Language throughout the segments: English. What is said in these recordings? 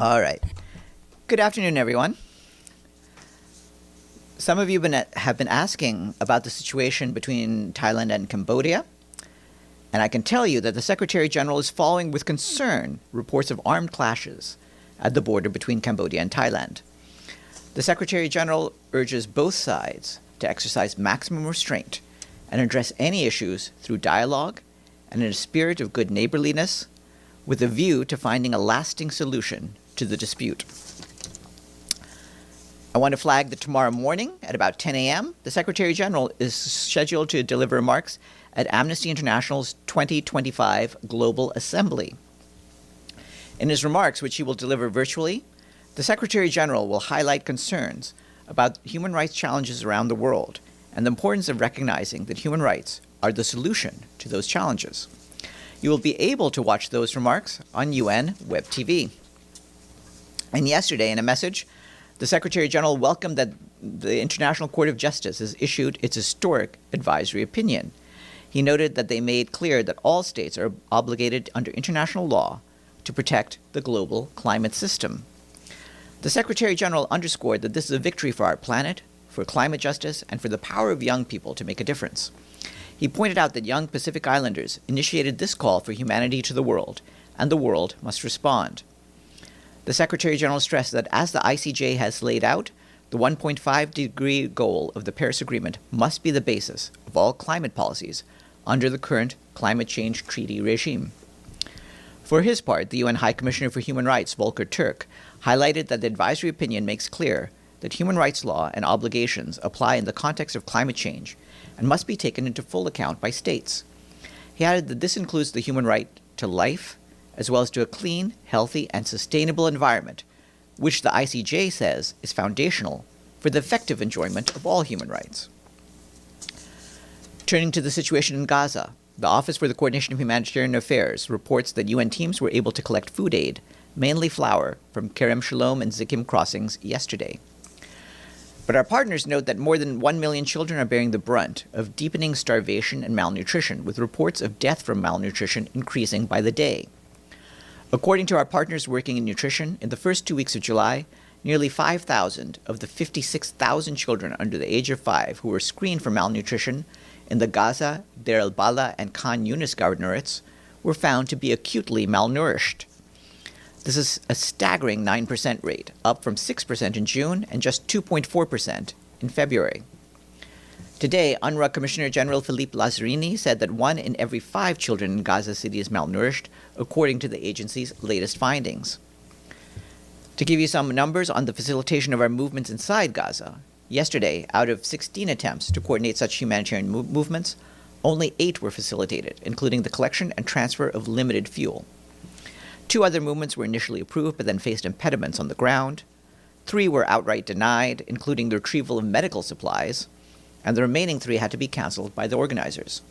All right. Good afternoon, everyone. Some of you have been asking about the situation between Thailand and Cambodia, and I can tell you that the Secretary General is following with concern reports of armed clashes at the border between Cambodia and Thailand. The Secretary General urges both sides to exercise maximum restraint and address any issues through dialogue and in a spirit of good neighborliness, with a view to finding a lasting solution to the dispute. I want to flag that tomorrow morning at about 10 a.m., the Secretary General is scheduled to deliver remarks at Amnesty International's 2025 Global Assembly. In his remarks, which he will deliver virtually, the Secretary General will highlight concerns about human rights challenges around the world and the importance of recognizing that human rights are the solution to those challenges. You will be able to watch those remarks on UN Web TV. And yesterday, in a message, the Secretary General welcomed that the International Court of Justice has issued its historic advisory opinion. He noted that they made clear that all states are obligated under international law to protect the global climate system. The Secretary General underscored that this is a victory for our planet, for climate justice, and for the power of young people to make a difference. He pointed out that young Pacific Islanders initiated this call for humanity to the world, and the world must respond. The Secretary General stressed that as the ICJ has laid out, the 1.5-degree goal of the Paris Agreement must be the basis of all climate policies under the current climate change treaty regime. For his part, the UN High Commissioner for Human Rights, Volker Turk, highlighted that the advisory opinion makes clear that human rights law and obligations apply in the context of climate change and must be taken into full account by states. He added that this includes the human right to life, as well as to a clean, healthy, and sustainable environment, which the ICJ says is foundational for the effective enjoyment of all human rights. Turning to the situation in Gaza, the Office for the Coordination of Humanitarian Affairs reports that UN teams were able to collect food aid, mainly flour, from Kerem Shalom and Zikim crossings yesterday. But our partners note that more than 1 million children are bearing the brunt of deepening starvation and malnutrition, with reports of death from malnutrition increasing by the day. According to our partners working in nutrition, in the first 2 weeks of July, nearly 5,000 of the 56,000 children under the age of 5 who were screened for malnutrition in the Gaza, Deir el-Balah, and Khan Yunis governorates were found to be acutely malnourished. This is a staggering 9% rate, up from 6% in June and just 2.4% in February. Today, UNRWA Commissioner General Philippe Lazzarini said that 1 in every 5 children in Gaza City is malnourished, according to the agency's latest findings. To give you some numbers on the facilitation of our movements inside Gaza, yesterday, out of 16 attempts to coordinate such humanitarian movements, only 8 were facilitated, including the collection and transfer of limited fuel. 2 other movements were initially approved but then faced impediments on the ground. 3 were outright denied, including the retrieval of medical supplies, and the remaining 3 had to be canceled by the organizers.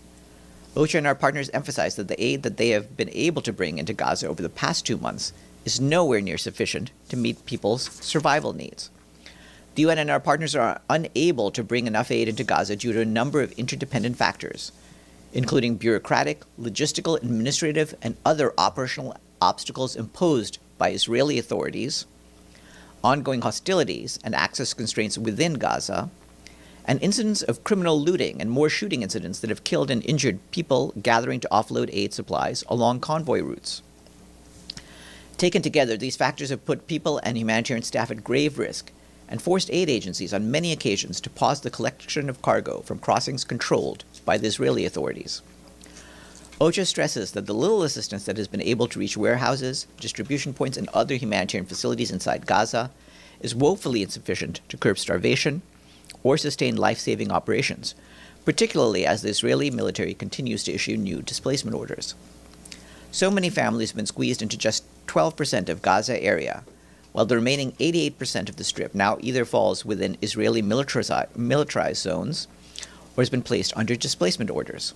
OCHA and our partners emphasized that the aid that they have been able to bring into Gaza over the past 2 months is nowhere near sufficient to meet people's survival needs. The UN and our partners are unable to bring enough aid into Gaza due to a number of interdependent factors, including bureaucratic, logistical, administrative, and other operational obstacles imposed by Israeli authorities, ongoing hostilities and access constraints within Gaza, and incidents of criminal looting and more shooting incidents that have killed and injured people gathering to offload aid supplies along convoy routes. Taken together, these factors have put people and humanitarian staff at grave risk and forced aid agencies on many occasions to pause the collection of cargo from crossings controlled by the Israeli authorities. OCHA stresses that the little assistance that has been able to reach warehouses, distribution points, and other humanitarian facilities inside Gaza is woefully insufficient to curb starvation or sustain life-saving operations, particularly as the Israeli military continues to issue new displacement orders. So many families have been squeezed into just 12% of Gaza area, while the remaining 88% of the Strip now either falls within Israeli militarized zones or has been placed under displacement orders.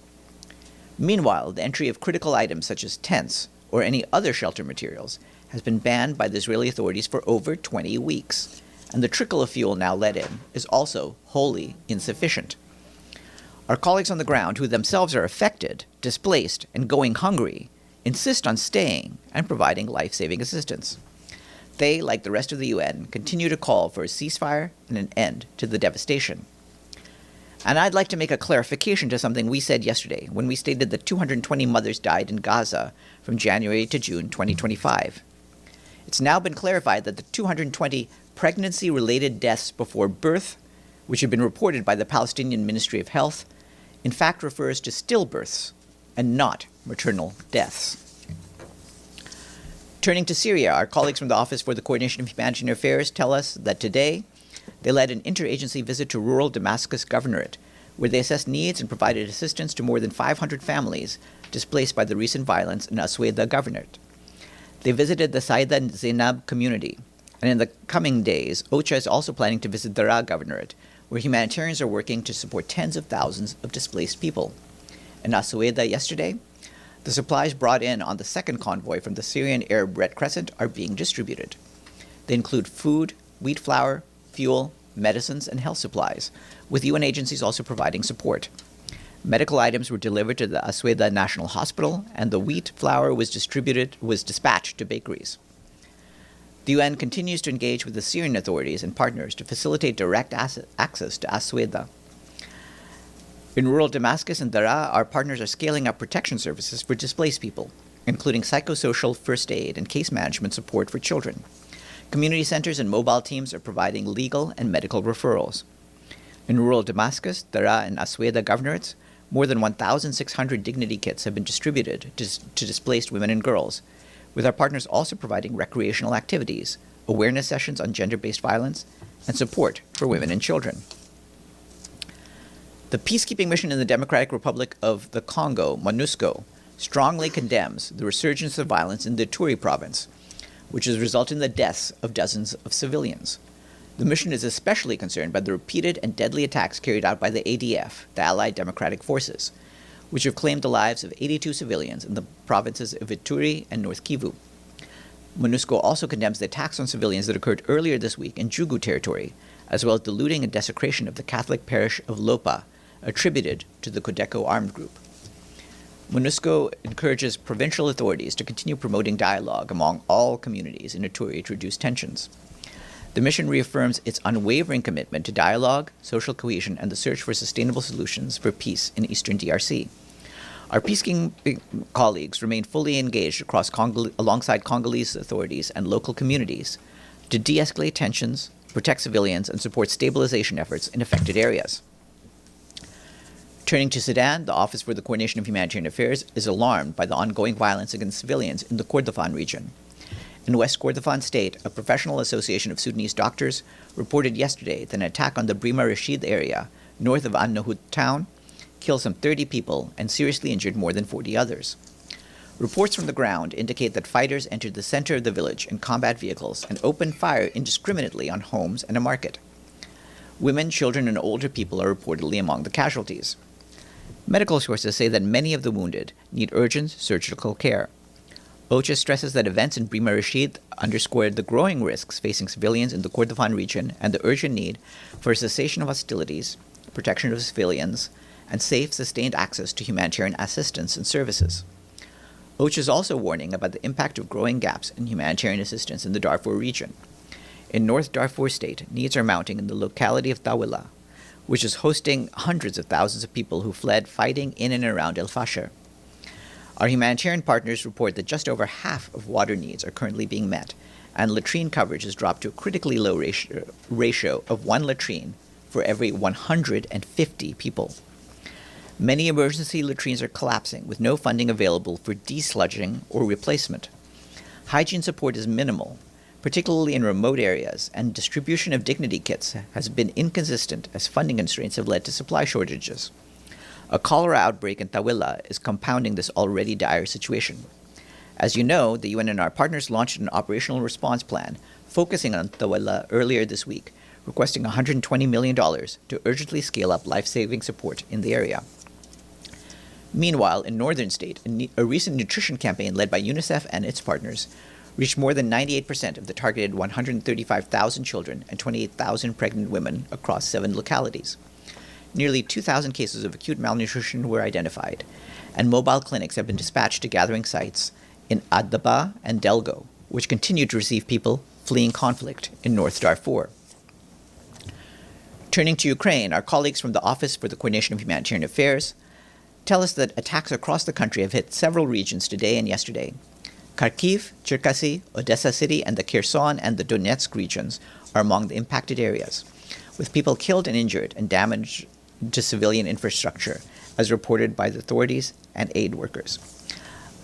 Meanwhile, the entry of critical items such as tents or any other shelter materials has been banned by the Israeli authorities for over 20 weeks, and the trickle of fuel now let in is also wholly insufficient. Our colleagues on the ground, who themselves are affected, displaced, and going hungry, insist on staying and providing life-saving assistance. They, like the rest of the UN, continue to call for a ceasefire and an end to the devastation. And I'd like to make a clarification to something we said yesterday when we stated that 220 mothers died in Gaza from January to June 2025. It's now been clarified that the 220 pregnancy-related deaths before birth, which have been reported by the Palestinian Ministry of Health, in fact refers to stillbirths and not maternal deaths. Turning to Syria, our colleagues from the Office for the Coordination of Humanitarian Affairs tell us that today they led an interagency visit to rural Damascus Governorate, where they assessed needs and provided assistance to more than 500 families displaced by the recent violence in Asweda Governorate. They visited the Saida and Zainab community, and in the coming days, OCHA is also planning to visit Daraa Governorate, where humanitarians are working to support tens of thousands of displaced people. In Asweda yesterday, the supplies brought in on the second convoy from the Syrian Arab Red Crescent are being distributed. They include food, wheat flour, fuel, medicines, and health supplies, with UN agencies also providing support. Medical items were delivered to the Asweda National Hospital, and the wheat flour was dispatched to bakeries. The UN continues to engage with the Syrian authorities and partners to facilitate direct access to Asweda. In rural Damascus and Daraa, our partners are scaling up protection services for displaced people, including psychosocial first aid and case management support for children. Community centers and mobile teams are providing legal and medical referrals. In rural Damascus, Daraa, and Asweda governorates, more than 1,600 dignity kits have been distributed to displaced women and girls, with our partners also providing recreational activities, awareness sessions on gender-based violence, and support for women and children. The peacekeeping mission in the Democratic Republic of the Congo, MONUSCO, strongly condemns the resurgence of violence in the Ituri province, which has resulted in the deaths of dozens of civilians. The mission is especially concerned by the repeated and deadly attacks carried out by the ADF, the Allied Democratic Forces, which have claimed the lives of 82 civilians in the provinces of Ituri and North Kivu. MONUSCO also condemns the attacks on civilians that occurred earlier this week in Jugu territory, as well as the looting and desecration of the Catholic parish of Lopa, attributed to the Codeco armed group. MONUSCO encourages provincial authorities to continue promoting dialogue among all communities in Ituri to reduce tensions. The mission reaffirms its unwavering commitment to dialogue, social cohesion, and the search for sustainable solutions for peace in eastern DRC. Our peacekeeping colleagues remain fully engaged alongside Congolese authorities and local communities to de-escalate tensions, protect civilians, and support stabilization efforts in affected areas. Turning to Sudan, the Office for the Coordination of Humanitarian Affairs is alarmed by the ongoing violence against civilians in the Kordofan region. In West Kordofan State, a professional association of Sudanese doctors reported yesterday that an attack on the Brima Rashid area, north of An-Nahud town, killed some 30 people and seriously injured more than 40 others. Reports from the ground indicate that fighters entered the center of the village in combat vehicles and opened fire indiscriminately on homes and a market. Women, children, and older people are reportedly among the casualties. Medical sources say that many of the wounded need urgent surgical care. OCHA stresses that events in Brima Rashid underscored the growing risks facing civilians in the Kordofan region and the urgent need for a cessation of hostilities, protection of civilians, and safe, sustained access to humanitarian assistance and services. OCHA is also warning about the impact of growing gaps in humanitarian assistance in the Darfur region. In North Darfur State, needs are mounting in the locality of Tawila, which is hosting hundreds of thousands of people who fled fighting in and around El Fasher. Our humanitarian partners report that just over half of water needs are currently being met, and latrine coverage has dropped to a critically low ratio of one latrine for every 150 people. Many emergency latrines are collapsing, with no funding available for desludging or replacement. Hygiene support is minimal, particularly in remote areas, and distribution of dignity kits has been inconsistent as funding constraints have led to supply shortages. A cholera outbreak in Tawila is compounding this already dire situation. As you know, the UN and our partners launched an operational response plan focusing on Tawila earlier this week, requesting $120 million to urgently scale up life-saving support in the area. Meanwhile, in northern state, a recent nutrition campaign led by UNICEF and its partners reached more than 98% of the targeted 135,000 children and 28,000 pregnant women across 7 localities. Nearly 2,000 cases of acute malnutrition were identified, and mobile clinics have been dispatched to gathering sites in Adaba and Delgo, which continue to receive people fleeing conflict in North Darfur. Turning to Ukraine, our colleagues from the Office for the Coordination of Humanitarian Affairs tell us that attacks across the country have hit several regions today and yesterday. Kharkiv, Cherkasy, Odessa City, and the Kherson and the Donetsk regions are among the impacted areas, with people killed and injured and damage to civilian infrastructure, as reported by the authorities and aid workers.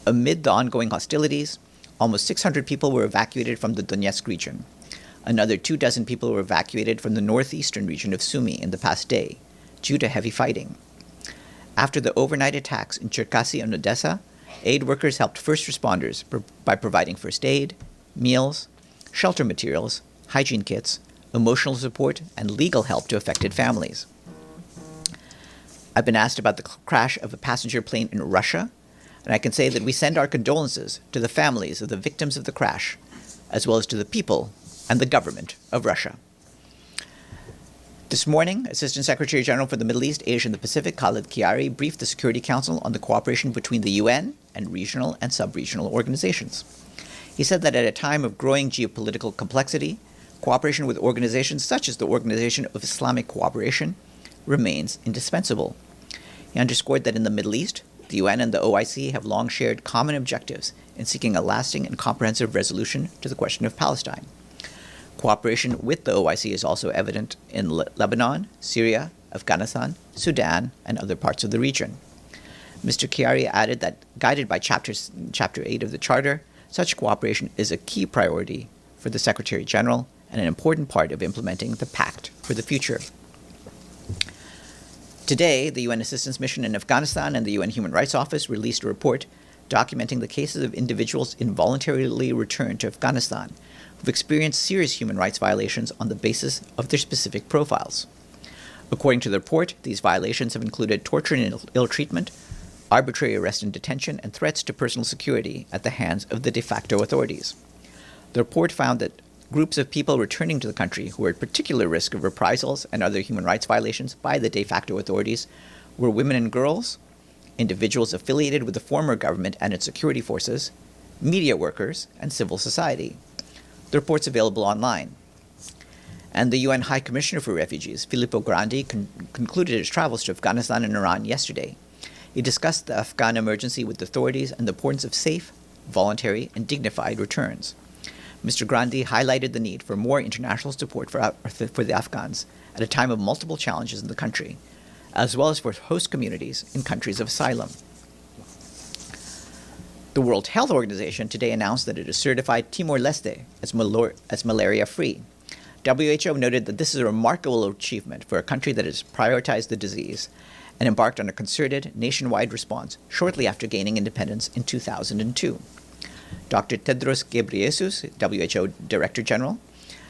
Amid the ongoing hostilities, almost 600 people were evacuated from the Donetsk region. Another 24 people were evacuated from the northeastern region of Sumy in the past day, due to heavy fighting. After the overnight attacks in Cherkasy and Odessa, aid workers helped first responders by providing first aid, meals, shelter materials, hygiene kits, emotional support, and legal help to affected families. I've been asked about the crash of a passenger plane in Russia, and I can say that we send our condolences to the families of the victims of the crash, as well as to the people and the government of Russia. This morning, Assistant Secretary General for the Middle East, Asia, and the Pacific, Khaled Kiari, briefed the Security Council on the cooperation between the UN and regional and sub-regional organizations. He said that at a time of growing geopolitical complexity, cooperation with organizations such as the Organization of Islamic Cooperation remains indispensable. He underscored that in the Middle East, the UN and the OIC have long shared common objectives in seeking a lasting and comprehensive resolution to the question of Palestine. Cooperation with the OIC is also evident in Lebanon, Syria, Afghanistan, Sudan, and other parts of the region. Mr. Kiari added that, guided by Chapter 8 of the Charter, such cooperation is a key priority for the Secretary General and an important part of implementing the Pact for the Future. Today, the UN Assistance Mission in Afghanistan and the UN Human Rights Office released a report documenting the cases of individuals involuntarily returned to Afghanistan who've experienced serious human rights violations on the basis of their specific profiles. According to the report, these violations have included torture and ill treatment, arbitrary arrest and detention, and threats to personal security at the hands of the de facto authorities. The report found that groups of people returning to the country who were at particular risk of reprisals and other human rights violations by the de facto authorities were women and girls, individuals affiliated with the former government and its security forces, media workers, and civil society. The report's available online. And the UN High Commissioner for Refugees, Filippo Grandi, concluded his travels to Afghanistan and Iran yesterday. He discussed the Afghan emergency with the authorities and the importance of safe, voluntary, and dignified returns. Mr. Grandi highlighted the need for more international support for the Afghans at a time of multiple challenges in the country, as well as for host communities in countries of asylum. The World Health Organization today announced that it has certified Timor-Leste as malaria-free. WHO noted that this is a remarkable achievement for a country that has prioritized the disease and embarked on a concerted nationwide response shortly after gaining independence in 2002. Dr. Tedros Ghebreyesus, WHO Director General,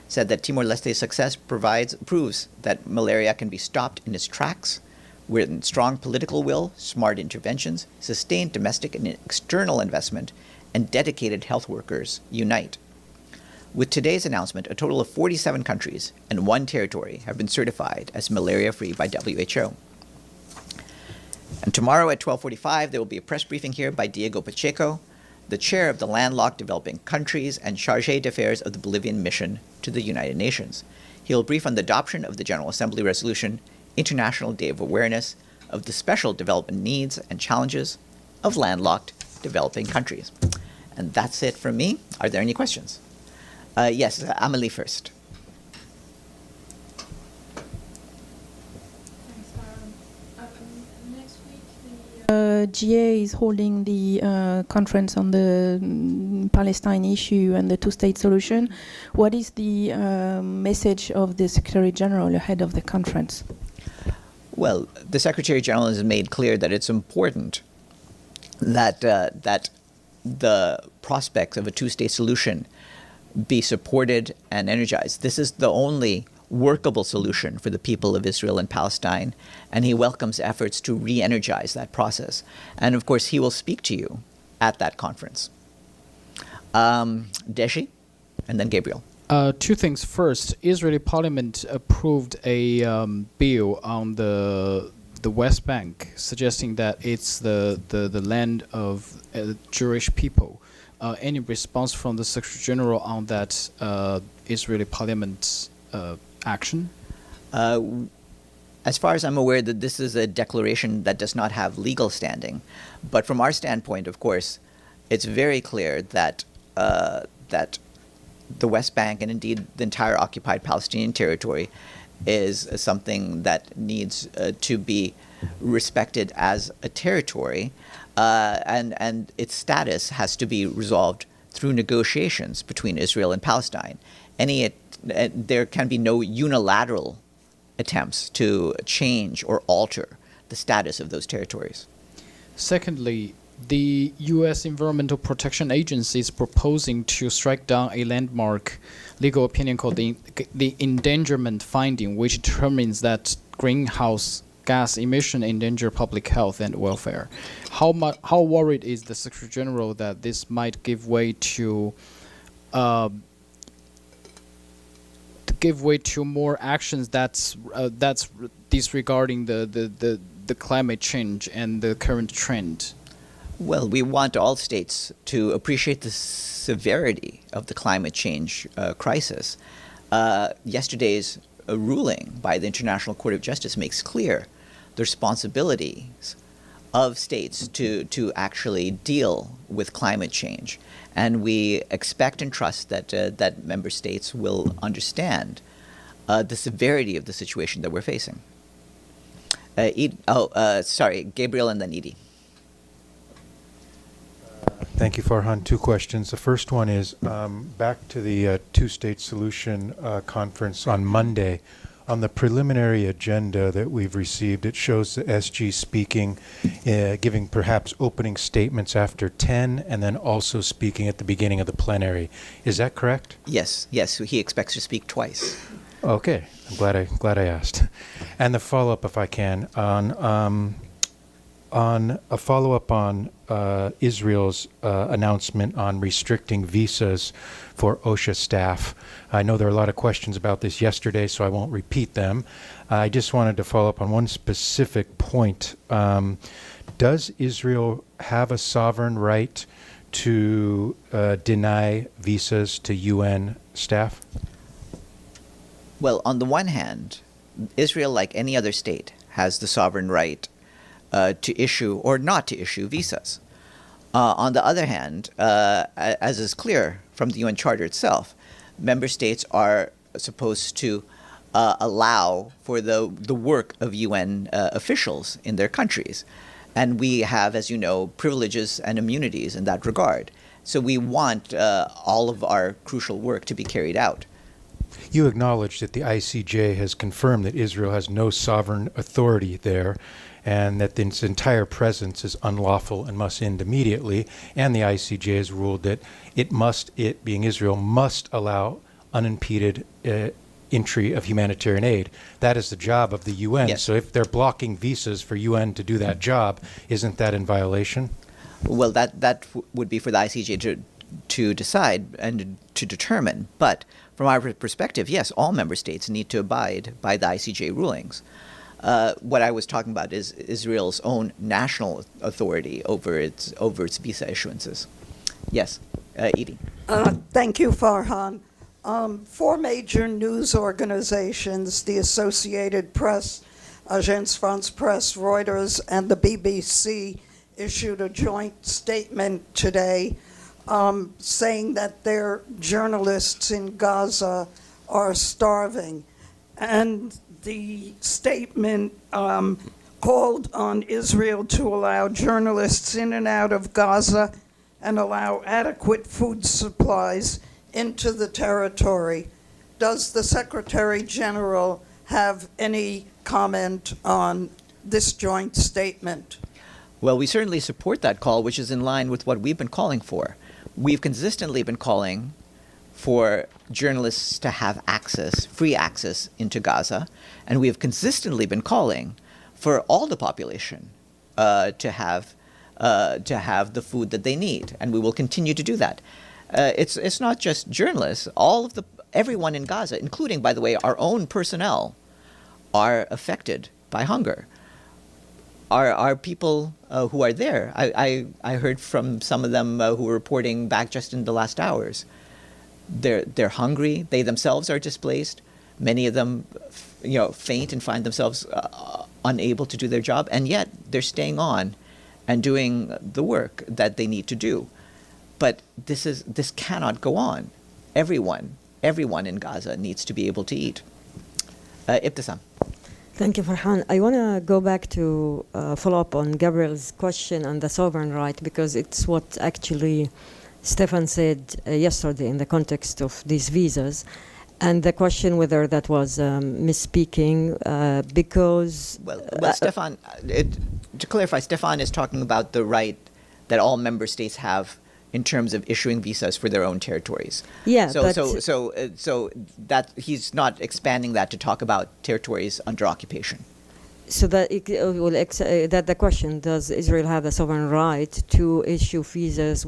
said that Timor-Leste's success proves that malaria can be stopped in its tracks, with strong political will, smart interventions, sustained domestic and external investment, and dedicated health workers unite. With today's announcement, a total of 47 countries and 1 territory have been certified as malaria-free by WHO. And tomorrow at 12:45, there will be a press briefing here by Diego Pacheco, the chair of the landlocked developing countries and chargé d'affaires of the Bolivian mission to the United Nations. He will brief on the adoption of the General Assembly Resolution, International Day of Awareness of the Special Development Needs and Challenges of Landlocked Developing Countries. And that's it from me. Are there any questions? Yes, Amelie first. Next week, the GA is holding the conference on the Palestine issue and the two-state solution. What is the message of the Secretary General ahead of the conference? Well, the Secretary General has made clear that it's important that the prospects of a two-state solution be supported and energized. This is the only workable solution for the people of Israel and Palestine, and he welcomes efforts to re-energize that process. And of course, he will speak to you at that conference. Deshi, and then Gabriel. 2 things. First, Israeli parliament approved a bill on the West Bank, suggesting that it's the land of Jewish people. any response from the Secretary General on that Israeli Parliament's action? As far as I'm aware, that this is a declaration that does not have legal standing. But from our standpoint, of course, it's very clear that that the West Bank and indeed the entire occupied Palestinian territory is something that needs to be respected as a territory, and its status has to be resolved through negotiations between Israel and Palestine. There can be no unilateral attempts to change or alter the status of those territories. Secondly, the U.S. Environmental Protection Agency is proposing to strike down a landmark legal opinion called the endangerment finding, which determines that greenhouse gas emission endanger public health and welfare. How worried is the Secretary General that this might give way to more actions that's disregarding the climate change and the current trend? Well, we want all states to appreciate the severity of the climate change crisis. Yesterday's ruling by the International Court of Justice makes clear the responsibilities of states to actually deal with climate change. And we expect and trust that member states will understand the severity of the situation that we're facing. Gabriel and then Edie. Thank you, Farhan. Two questions. The first one is back to the two-state solution conference on Monday. On the preliminary agenda that we've received, it shows the SG speaking, giving perhaps opening statements after 10, and then also speaking at the beginning of the plenary. Is that correct? Yes. He expects to speak twice. Okay, I'm glad I asked. And the follow-up, if I can, on a follow-up on Israel's announcement on restricting visas for OSHA staff. I know there are a lot of questions about this yesterday, so I won't repeat them. I just wanted to follow up on one specific point. Does Israel have a sovereign right to deny visas to UN staff? Well, on the one hand, Israel, like any other state, has the sovereign right to issue or not to issue visas. On the other hand, as is clear from the UN Charter itself, member states are supposed to allow for the work of UN officials in their countries. And we have, as you know, privileges and immunities in that regard. So we want all of our crucial work to be carried out. You acknowledge that the ICJ has confirmed that Israel has no sovereign authority there, and that its entire presence is unlawful and must end immediately, and the ICJ has ruled that it being Israel, must allow unimpeded entry of humanitarian aid. That is the job of the UN. Yes. So if they're blocking visas for UN to do that job, isn't that in violation? Well, that would be for the ICJ to decide and to determine. But from our perspective, yes, all member states need to abide by the ICJ rulings. What I was talking about is Israel's own national authority over its visa issuances. Yes, Edie. Thank you, Farhan. Four major news organizations, the Associated Press, Agence France Presse, Reuters, and the BBC, issued a joint statement today saying that their journalists in Gaza are starving. And the statement called on Israel to allow journalists in and out of Gaza and allow adequate food supplies into the territory. Does the Secretary General have any comment on this joint statement? Well, we certainly support that call, which is in line with what we've been calling for. We've consistently been calling for journalists to have access, free access into Gaza, and we have consistently been calling for all the population to have the food that they need, and we will continue to do that. It's not just journalists; everyone in Gaza, including, by the way, our own personnel, are affected by hunger. are people who are there. I heard from some of them who were reporting back just in the last hours. They're hungry. They themselves are displaced. Many of them, faint and find themselves unable to do their job, and yet they're staying on and doing the work that they need to do. But this cannot go on. Everyone in Gaza needs to be able to eat. Ibtisam. Thank you, Farhan. I want to go back to follow up on Gabriel's question on the sovereign right, because it's what actually Stefan said yesterday in the context of these visas. And the question whether that was misspeaking, because... Well, Stefan, to clarify, Stefan is talking about the right that all member states have in terms of issuing visas for their own territories. Yeah, so that he's not expanding that to talk about territories under occupation. So that that the question, does Israel have the sovereign right to issue visas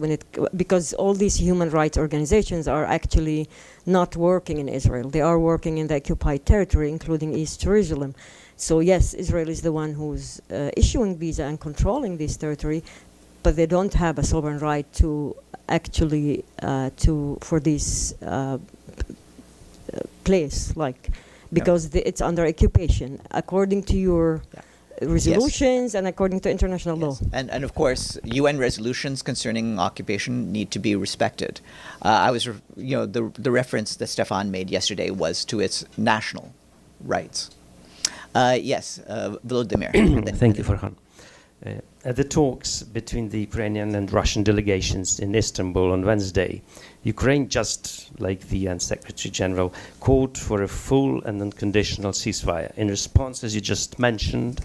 because all these human rights organizations are actually not working in Israel. They are working in the occupied territory, including East Jerusalem. So yes, Israel is the one who's issuing visa and controlling this territory, but they don't have a sovereign right to actually for this place, because it's under occupation, according to your resolutions and according to international law. And of course, UN resolutions concerning occupation need to be respected. The reference that Stefan made yesterday was to its national rights. Volodymyr. Thank you, Farhan. At the talks between the Ukrainian and Russian delegations in Istanbul on Wednesday, Ukraine, just like the UN Secretary General, called for a full and unconditional ceasefire. In response, as you just mentioned,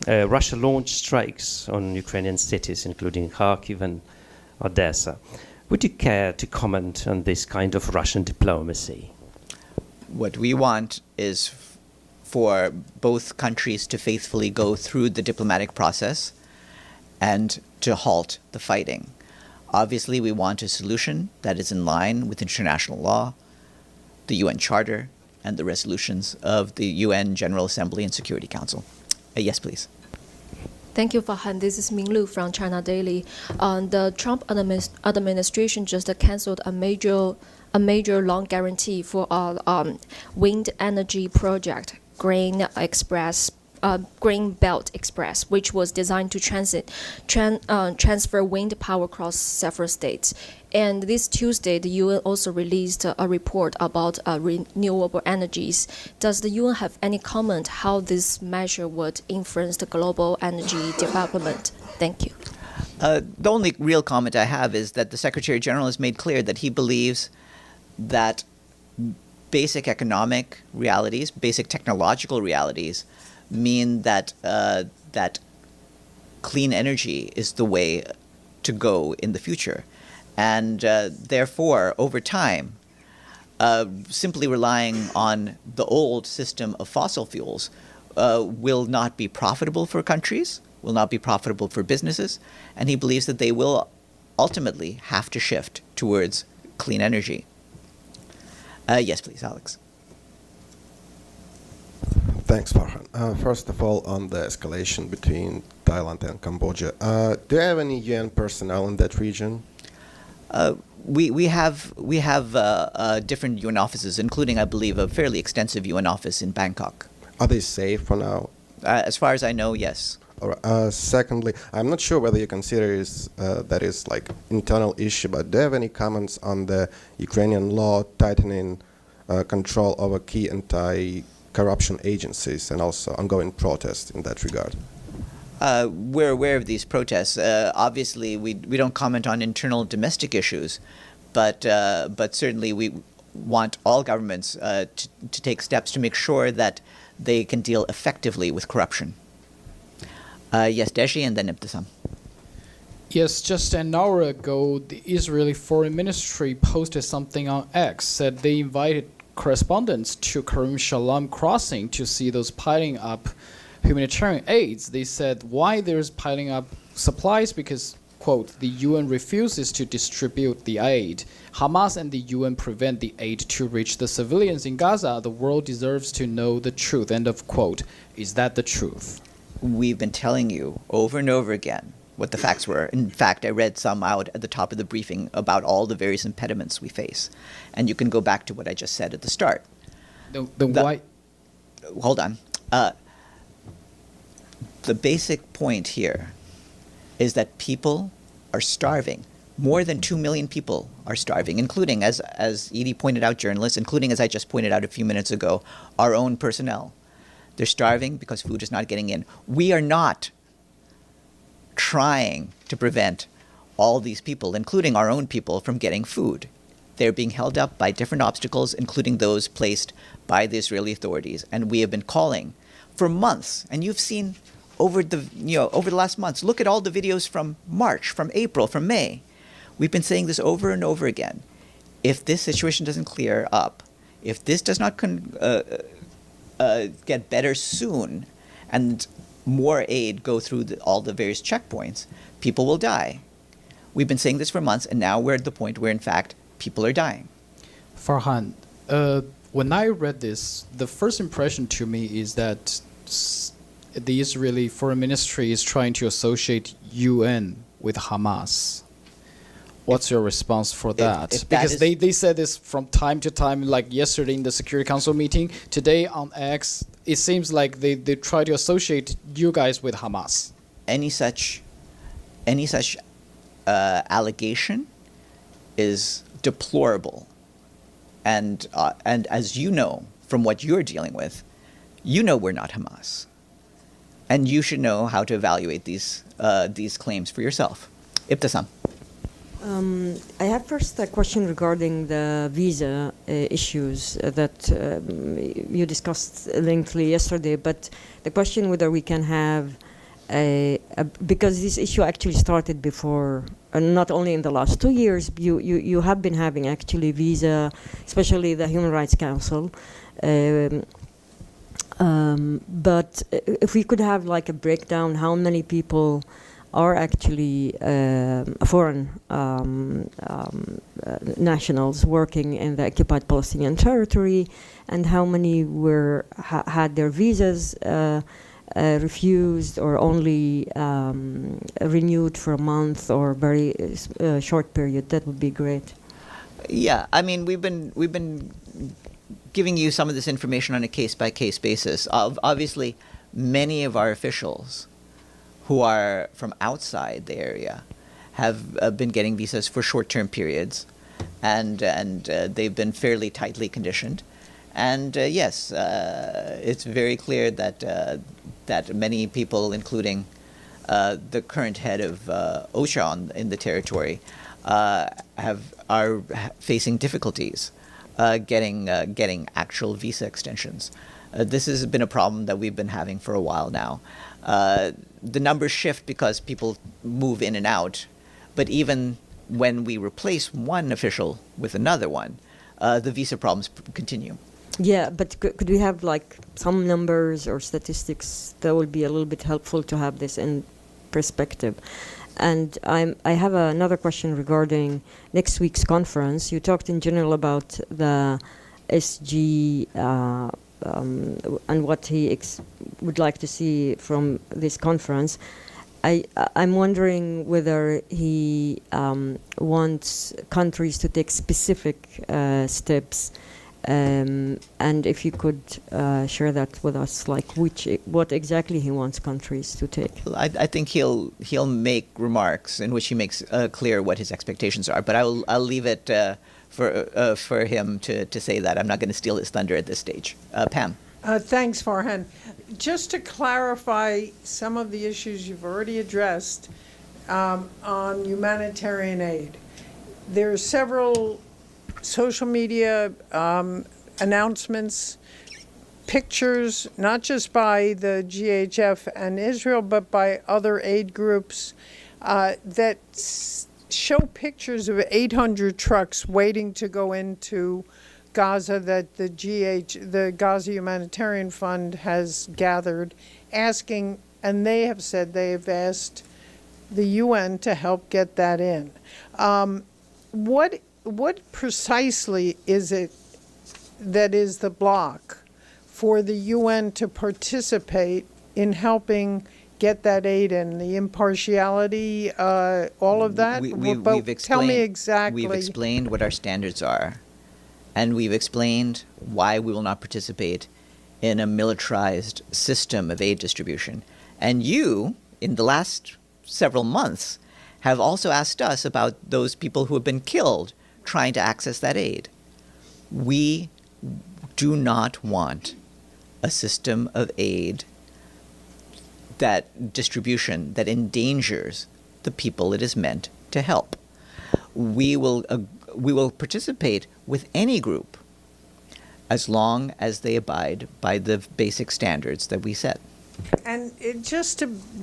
Russia launched strikes on Ukrainian cities, including Kharkiv and Odessa. Would you care to comment on this kind of Russian diplomacy? What we want is for both countries to faithfully go through the diplomatic process and to halt the fighting. Obviously, we want a solution that is in line with international law, the UN Charter, and the resolutions of the UN General Assembly and Security Council. Yes, please. Thank you, Farhan. This is Ming Lu from China Daily. The Trump administration just canceled a major loan guarantee for a wind energy project, Green Belt Express, which was designed to transfer wind power across several states. And this Tuesday, the UN also released a report about renewable energies. Does the UN have any comment how this measure would influence the global energy development? Thank you. The only real comment I have is that the Secretary General has made clear that he believes that basic economic realities, basic technological realities, mean that clean energy is the way to go in the future. And therefore, over time, simply relying on the old system of fossil fuels will not be profitable for countries, will not be profitable for businesses, and he believes that they will ultimately have to shift towards clean energy. Yes, please, Alex. Thanks, Farhan. First of all, on the escalation between Thailand and Cambodia, do you have any UN personnel in that region? We have different UN offices, including, I believe, a fairly extensive UN office in Bangkok. Are they safe for now? As far as I know, yes. All right. Secondly, I'm not sure whether you consider that is like internal issue, but do you have any comments on the Ukrainian law tightening control over key anti-corruption agencies and also ongoing protests in that regard? We're aware of these protests. Obviously, we don't comment on internal domestic issues, but certainly we want all governments to take steps to make sure that they can deal effectively with corruption. Yes, Deshi, and then Ibtisam. Yes, just an hour ago, the Israeli Foreign Ministry posted something on X, said they invited correspondents to Karim Shalom crossing to see those piling up humanitarian aids. They said why there's piling up supplies because, quote, the UN refuses to distribute the aid. Hamas and the UN prevent the aid to reach the civilians in Gaza. The world deserves to know the truth, end of quote. Is that the truth? we've been telling you over and over again what the facts were. In fact, I read some out at the top of the briefing about all the various impediments we face. And you can go back to what I just said at the start. Why? Hold on. The basic point here is that people are starving. More than 2 million people are starving, including, as Edie pointed out, journalists, including, as I just pointed out a few minutes ago, our own personnel. They're starving because food is not getting in. We are not trying to prevent all these people, including our own people, from getting food. They're being held up by different obstacles, including those placed by the Israeli authorities. And we have been calling for months, and you've seen over the last months, look at all the videos from March, from April, from May. We've been saying this over and over again. If this situation doesn't clear up, if this does not get better soon, and more aid go through all the various checkpoints, people will die. We've been saying this for months, and now we're at the point where, in fact, people are dying. Farhan, when I read this, the first impression to me is that the Israeli Foreign Ministry is trying to associate UN with Hamas. What's your response for that? If that because is- they said this from time to time, like yesterday in the Security Council meeting. Today on X, it seems like they try to associate you guys with Hamas. Any such allegation is deplorable, and as you know from what you're dealing with, you know we're not Hamas, and you should know how to evaluate these claims for yourself. Ibtisam. I have first a question regarding the visa issues that you discussed lengthily yesterday, but the question whether we can have because this issue actually started before, not only in the last 2 years, you have been having actually visa, especially the Human Rights Council. But if we could have like a breakdown, how many people are actually foreign nationals working in the occupied Palestinian territory, and how many had their visas refused or only renewed for a month or very short period. That would be great. Yeah, I mean, we've been giving you some of this information on a case-by-case basis. Obviously, many of our officials who are from outside the area have been getting visas for short-term periods, and they've been fairly tightly conditioned. And yes, it's very clear that many people, including the current head of OSHA in the territory, are facing difficulties getting actual visa extensions. This has been a problem that we've been having for a while now. The numbers shift because people move in and out, but even when we replace one official with another one, the visa problems continue. Yeah, but could we have like some numbers or statistics that would be a little bit helpful to have this in perspective? And I have another question regarding next week's conference. You talked in general about the SG and what he would like to see from this conference. I'm wondering whether he wants countries to take specific steps, and if you could share that with us, like what exactly he wants countries to take. I think he'll make remarks in which he makes clear what his expectations are, but I'll leave it for him to say that. I'm not going to steal his thunder at this stage. Pam. Thanks, Farhan. Just to clarify some of the issues you've already addressed on humanitarian aid, there are several social media announcements, pictures, not just by the GHF and Israel, but by other aid groups that show pictures of 800 trucks waiting to go into Gaza that the Gaza Humanitarian Fund has gathered, asking, and they have said they have asked the UN to help get that in. What precisely is it that is the block for the UN to participate in helping get that aid in? The impartiality, all of that? Tell me exactly. We've explained what our standards are, and we've explained why we will not participate in a militarized system of aid distribution. And you, in the last several months, have also asked us about those people who have been killed trying to access that aid. We do not want a system of aid that distribution that endangers the people it is meant to help. We will participate with any group as long as they abide by the basic standards that we set. And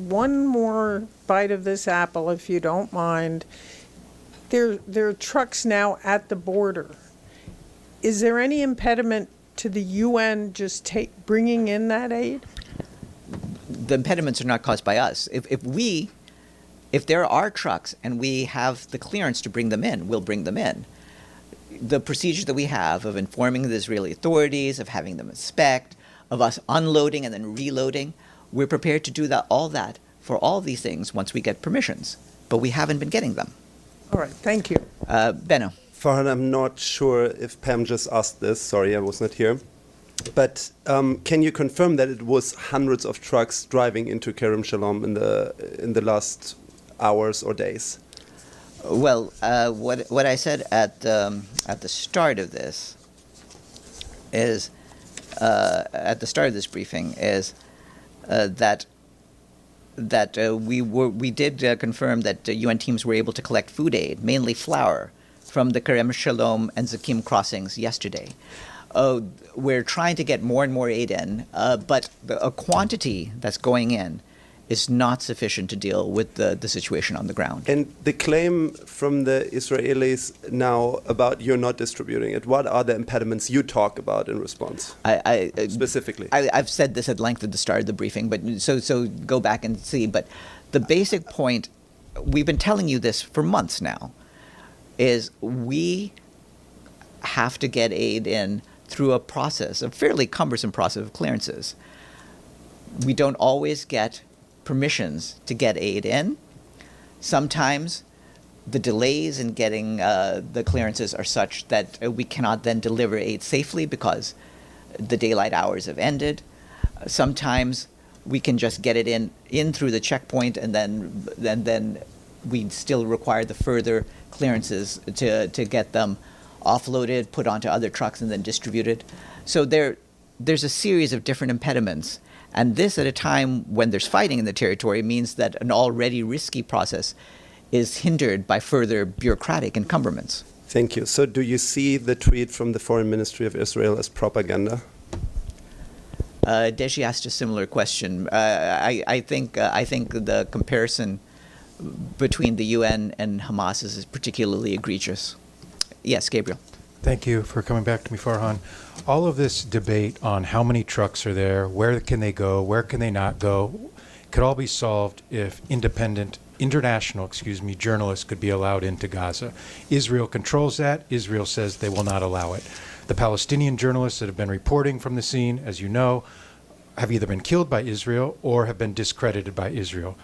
one more bite of this apple, if you don't mind. There are trucks now at the border. Is there any impediment to the UN just bringing in that aid? The impediments are not caused by us. If there are trucks and we have the clearance to bring them in, we'll bring them in. The procedures that we have of informing the Israeli authorities, of having them inspect, of us unloading and then reloading, we're prepared to do all that for all these things once we get permissions. But we haven't been getting them. All right, thank you. Benno. Farhan, I'm not sure if Pam just asked this. Sorry, I was not here. But can you confirm that it was hundreds of trucks driving into Kerem Shalom in the last hours or days? Well, what I said at the start of this is at the start of this briefing is that we did confirm that UN teams were able to collect food aid, mainly flour, from the Kerem Shalom and Zakim crossings yesterday. We're trying to get more and more aid in, but a quantity that's going in is not sufficient to deal with the situation on the ground. And the claim from the Israelis now about you're not distributing it, what are the impediments you talk about in response? Specifically. I've said this at length at the start of the briefing, but so go back and see. But the basic point, we've been telling you this for months now, is we have to get aid in through a fairly cumbersome process of clearances. We don't always get permissions to get aid in. Sometimes the delays in getting the clearances are such that we cannot then deliver aid safely because the daylight hours have ended. Sometimes we can just get it in through the checkpoint, and then we still require the further clearances to get them offloaded, put onto other trucks, and then distributed. So there's a series of different impediments. And this at a time when there's fighting in the territory means that an already risky process is hindered by further bureaucratic encumberments. Thank you. So do you see the tweet from the Foreign Ministry of Israel as propaganda? Deji asked a similar question. I think the comparison between the UN and Hamas is particularly egregious. Yes, Gabriel. Thank you for coming back to me, Farhan. All of this debate on how many trucks are there, where can they go, where can they not go, could all be solved if international journalists could be allowed into Gaza. Israel controls that. Israel says they will not allow it. The Palestinian journalists that have been reporting from the scene, as you know, have either been killed by Israel or have been discredited by Israel.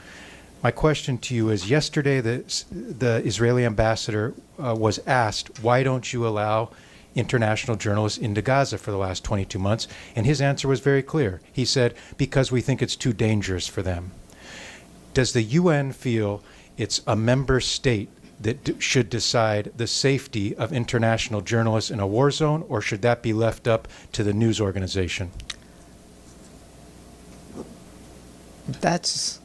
My question to you is, yesterday the Israeli ambassador was asked, why don't you allow international journalists into Gaza for the last 22 months? And his answer was very clear. He said, because we think it's too dangerous for them. Does the UN feel it's a member state that should decide the safety of international journalists in a war zone, or should that be left up to the news organization? That's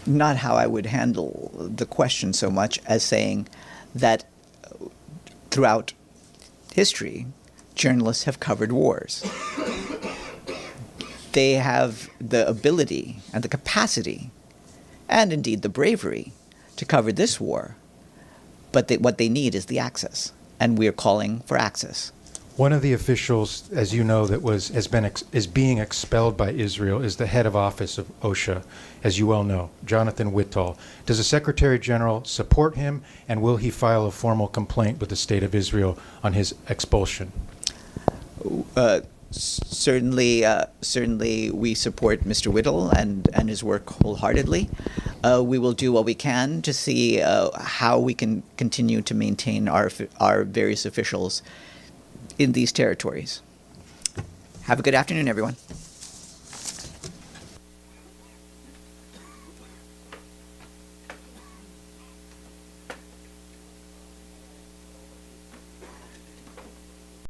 not how I would handle the question so much as saying that throughout history, journalists have covered wars. They have the ability and the capacity, and indeed the bravery, to cover this war. But what they need is the access, and we are calling for access. One of the officials, as you know, that is being expelled by Israel is the head of office of OSHA, as you well know, Jonathan Whittall. Does the Secretary General support him, and will he file a formal complaint with the State of Israel on his expulsion? Certainly, we support Mr. Whittle and his work wholeheartedly. We will do what we can to see how we can continue to maintain our various officials in these territories. Have a good afternoon, everyone.